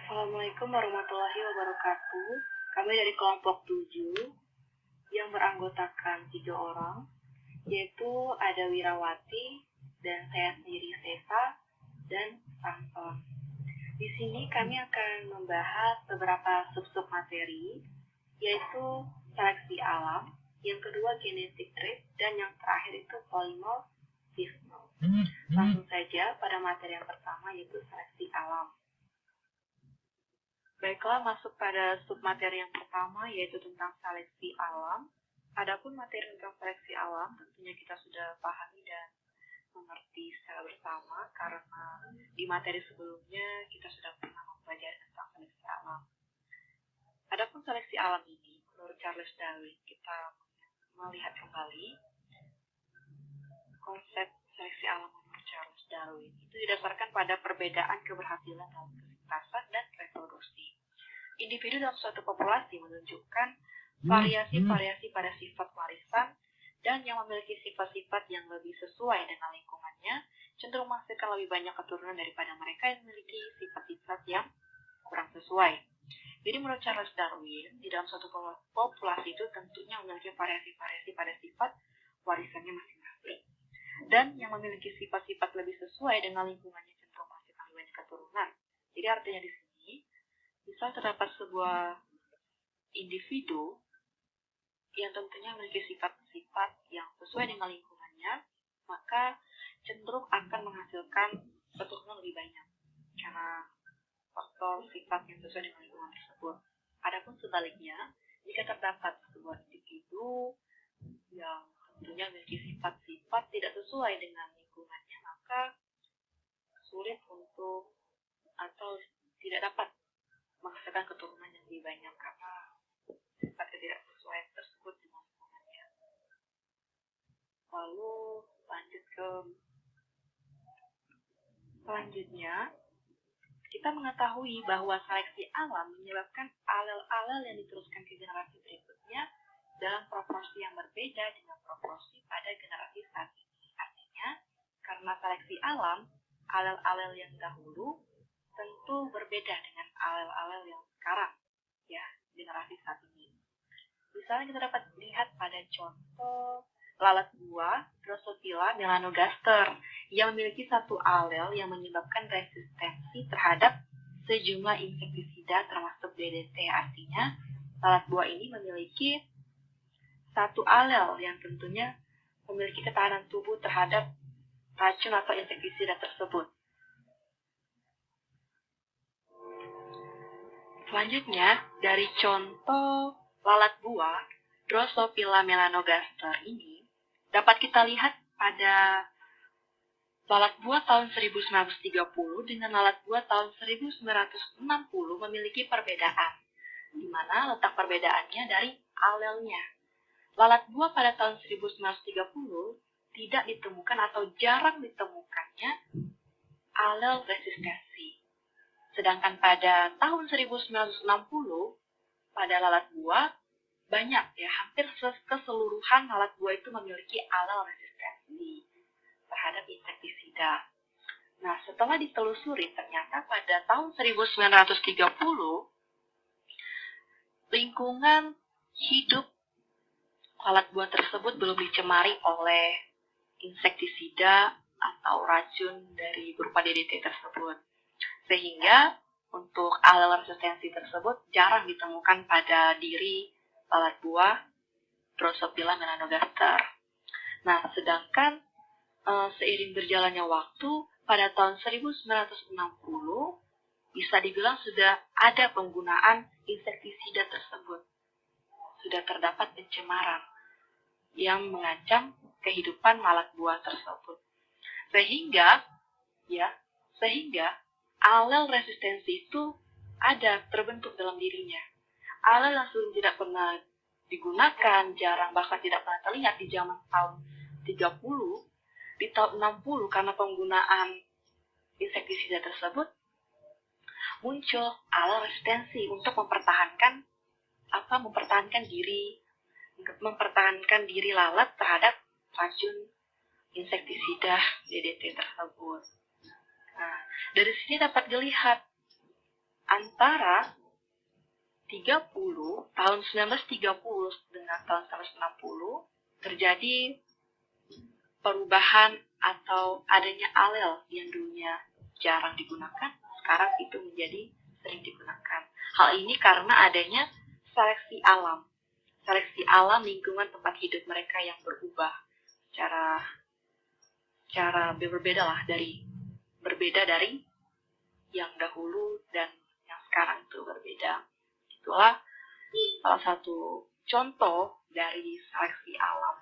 Assalamualaikum warahmatullahi wabarakatuh. Kami dari kelompok 7 yang beranggotakan 3 orang, yaitu ada Wirawati dan saya sendiri Seva dan Samson. Di sini kami akan membahas beberapa sub-sub materi, yaitu seleksi alam, yang kedua genetic trait, dan yang terakhir itu polymorphism. Langsung saja pada materi yang pertama, yaitu seleksi alam. Baiklah, masuk pada submateri yang pertama, yaitu tentang seleksi alam. Adapun materi tentang seleksi alam, tentunya kita sudah pahami dan mengerti secara bersama, karena di materi sebelumnya kita sudah pernah mempelajari tentang seleksi alam. Adapun seleksi alam ini, menurut Charles Darwin, kita melihat kembali konsep seleksi alam menurut Charles Darwin. Itu didasarkan pada perbedaan keberhasilan dalam kesuksesan dan reproduksi. Individu dalam suatu populasi menunjukkan variasi-variasi pada sifat warisan dan yang memiliki sifat-sifat yang lebih sesuai dengan lingkungannya cenderung menghasilkan lebih banyak keturunan daripada mereka yang memiliki sifat-sifat yang kurang sesuai. Jadi menurut Charles Darwin, di dalam suatu populasi itu tentunya memiliki variasi-variasi pada sifat warisannya masing-masing. Dan yang memiliki sifat-sifat lebih sesuai dengan lingkungannya cenderung menghasilkan lebih banyak keturunan. Jadi artinya di sini, misal terdapat sebuah individu yang tentunya memiliki sifat-sifat yang sesuai dengan lingkungannya, maka cenderung akan menghasilkan keturunan lebih banyak karena faktor sifat yang sesuai dengan lingkungan tersebut. Adapun sebaliknya, jika terdapat sebuah individu yang tentunya memiliki sifat-sifat tidak sesuai dengan lingkungannya, maka sulit untuk atau tidak dapat menghasilkan keturunan yang lebih banyak karena sifat ketidaksesuaian tersebut dengan lingkungannya. Lalu lanjut ke selanjutnya, kita mengetahui bahwa seleksi alam menyebabkan alel-alel yang diteruskan ke generasi berikutnya dalam proporsi yang berbeda dengan proporsi pada generasi saat ini. Artinya, karena seleksi alam, alel-alel yang dahulu tentu berbeda dengan alel-alel yang sekarang, ya, generasi saat ini. Misalnya kita dapat lihat pada contoh lalat buah Drosophila melanogaster yang memiliki satu alel yang menyebabkan resistensi terhadap sejumlah insektisida termasuk DDT. Artinya, lalat buah ini memiliki satu alel yang tentunya memiliki ketahanan tubuh terhadap racun atau insektisida tersebut. Selanjutnya, dari contoh lalat buah Drosophila melanogaster ini, dapat kita lihat pada lalat buah tahun 1930 dengan lalat buah tahun 1960 memiliki perbedaan, di mana letak perbedaannya dari alelnya. Lalat buah pada tahun 1930 tidak ditemukan atau jarang ditemukannya alel resistensi. Sedangkan pada tahun 1960, pada lalat buah, banyak ya, hampir keseluruhan lalat buah itu memiliki alel resistensi terhadap insektisida. Nah, setelah ditelusuri, ternyata pada tahun 1930, lingkungan hidup lalat buah tersebut belum dicemari oleh insektisida atau racun dari berupa DDT tersebut. Sehingga untuk alel resistensi tersebut jarang ditemukan pada diri lalat buah Drosophila melanogaster. Nah, sedangkan seiring berjalannya waktu, pada tahun 1960 bisa dibilang sudah ada penggunaan insektisida tersebut. Sudah terdapat pencemaran yang mengancam kehidupan lalat buah tersebut. Sehingga alel resistensi itu ada, terbentuk dalam dirinya. Alel yang sebelum tidak pernah digunakan, jarang bahkan tidak pernah terlihat di zaman tahun 30, di tahun 60 karena penggunaan insektisida tersebut, muncul alel resistensi untuk mempertahankan diri lalat terhadap racun insektisida DDT tersebut. Nah, dari sini dapat dilihat antara tahun 1930 dengan tahun 1960 terjadi perubahan atau adanya alel yang dulunya jarang digunakan, sekarang itu menjadi sering digunakan. Hal ini karena adanya seleksi alam lingkungan tempat hidup mereka yang berubah cara berbeda dari yang dahulu dan yang sekarang itu berbeda. Itulah salah satu contoh dari seleksi alam.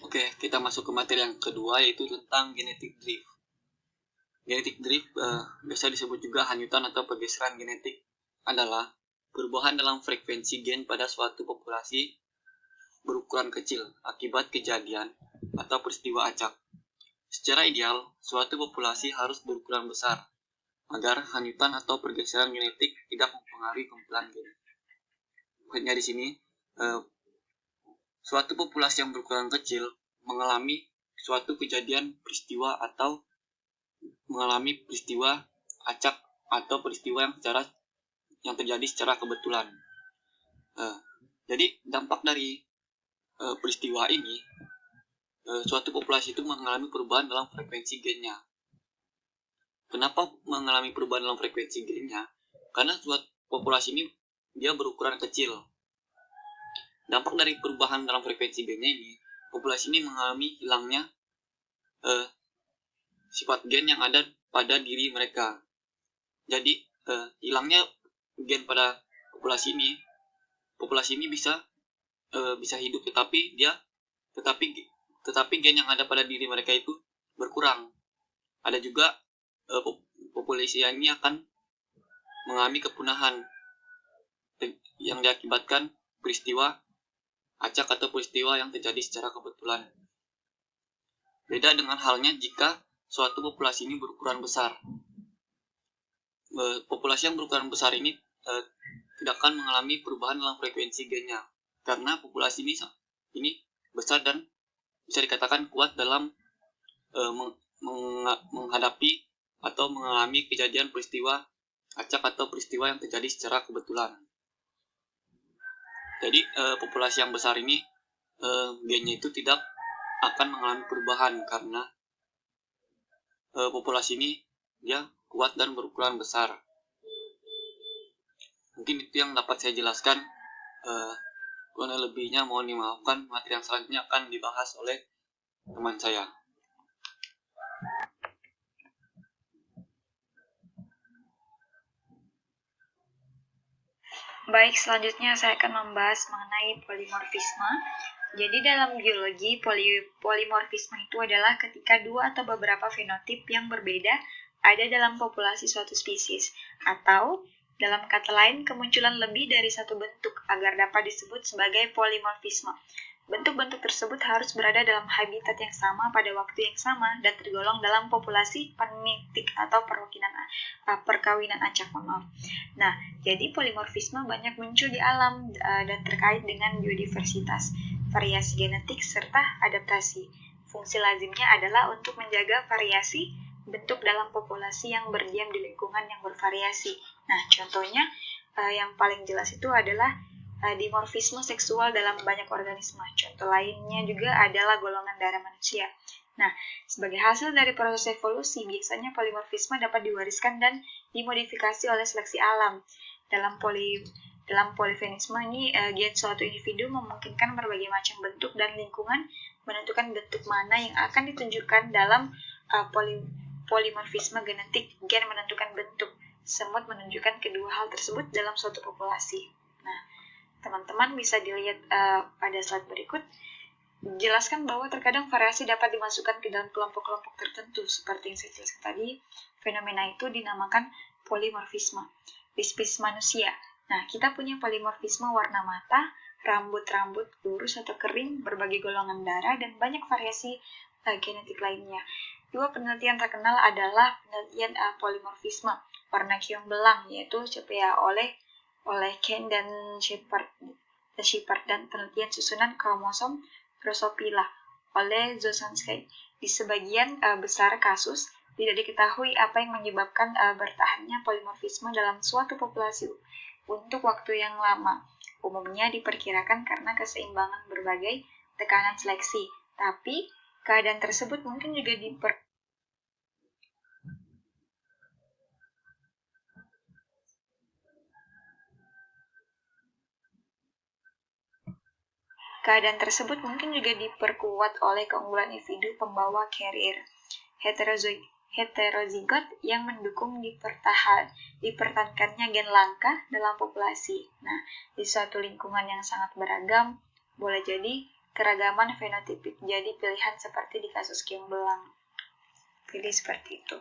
Oke, kita masuk ke materi yang kedua, yaitu tentang genetic drift. Genetic drift biasa disebut juga hanyutan atau pergeseran genetik, adalah perubahan dalam frekuensi gen pada suatu populasi berukuran kecil akibat kejadian atau peristiwa acak. Secara ideal, suatu populasi harus berukuran besar agar hanyutan atau pergeseran genetik tidak mempengaruhi kumpulan gen. Maksudnya di sini, suatu populasi yang berukuran kecil mengalami suatu kejadian peristiwa atau mengalami peristiwa acak atau peristiwa yang terjadi secara kebetulan. Jadi dampak dari peristiwa ini, suatu populasi itu mengalami perubahan dalam frekuensi gennya. Kenapa mengalami perubahan dalam frekuensi gennya? Karena suatu populasi ini dia berukuran kecil. Dampak dari perubahan dalam frekuensi gennya ini, populasi ini mengalami hilangnya sifat gen yang ada pada diri mereka. Jadi hilangnya gen pada populasi ini bisa hidup, tetapi gen yang ada pada diri mereka itu berkurang. Ada juga populasi ini akan mengalami kepunahan yang diakibatkan peristiwa acak atau peristiwa yang terjadi secara kebetulan. Beda dengan halnya jika suatu populasi ini berukuran besar. Populasi yang berukuran besar ini tidak akan mengalami perubahan dalam frekuensi gennya, karena populasi ini besar dan bisa dikatakan kuat dalam menghadapi atau mengalami kejadian peristiwa acak atau peristiwa yang terjadi secara kebetulan. Jadi populasi yang besar ini gennya itu tidak akan mengalami perubahan karena populasi ini dia kuat dan berukuran besar. Mungkin itu yang dapat saya jelaskan. Kurang lebihnya mohon dimaafkan. Materi yang selanjutnya akan dibahas oleh teman saya. Baik, selanjutnya saya akan membahas mengenai polimorfisme. Jadi dalam biologi, polimorfisme itu adalah ketika dua atau beberapa fenotip yang berbeda ada dalam populasi suatu spesies, atau dalam kata lain kemunculan lebih dari satu bentuk agar dapat disebut sebagai polimorfisme. Bentuk-bentuk tersebut harus berada dalam habitat yang sama pada waktu yang sama dan tergolong dalam populasi panitik atau perkawinan acak. Nah, jadi polimorfisme banyak muncul di alam dan terkait dengan biodiversitas, variasi genetik, serta adaptasi. Fungsi lazimnya adalah untuk menjaga variasi bentuk dalam populasi yang berdiam di lingkungan yang bervariasi. Nah, contohnya yang paling jelas itu adalah dimorfisme seksual dalam banyak organisme. Contoh lainnya juga adalah golongan darah manusia. Nah, sebagai hasil dari proses evolusi, biasanya polimorfisme dapat diwariskan dan dimodifikasi oleh seleksi alam. Dalam polifenisme ini, gen suatu individu memungkinkan berbagai macam bentuk dan lingkungan menentukan bentuk mana yang akan ditunjukkan dalam polimorfisme genetik. Gen menentukan bentuk, semut menunjukkan kedua hal tersebut dalam suatu populasi. Nah, teman-teman bisa dilihat pada slide berikut. Jelaskan bahwa terkadang variasi dapat dimasukkan ke dalam kelompok-kelompok tertentu. Seperti yang saya jelaskan tadi, fenomena itu dinamakan polimorfisme. Di spesies manusia, nah kita punya polimorfisme warna mata, rambut lurus atau kering, berbagai golongan darah, dan banyak variasi genetik lainnya. Dua penelitian terkenal adalah penelitian polimorfisme warna keong belang, yaitu CPA oleh Kane dan Shepard dan penelitian susunan kromosom Drosophila oleh Zosansky. Di sebagian besar kasus, tidak diketahui apa yang menyebabkan bertahannya polimorfisme dalam suatu populasi untuk waktu yang lama. Umumnya diperkirakan karena keseimbangan berbagai tekanan seleksi, tapi keadaan tersebut mungkin juga diperkuat oleh keunggulan individu pembawa carrier heterozigot yang mendukung dipertahankannya gen langka dalam populasi. Nah, di suatu lingkungan yang sangat beragam, boleh jadi keragaman fenotipik jadi pilihan seperti di kasus keong belang. Pilih seperti itu.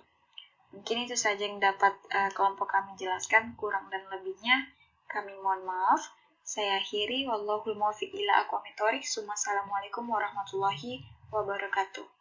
Mungkin itu saja yang dapat kelompok kami jelaskan, kurang dan lebihnya kami mohon maaf. Saya akhiri, wallahul muwaffiq ila aqwamit thoriq. Wassalamualaikum warahmatullahi wabarakatuh.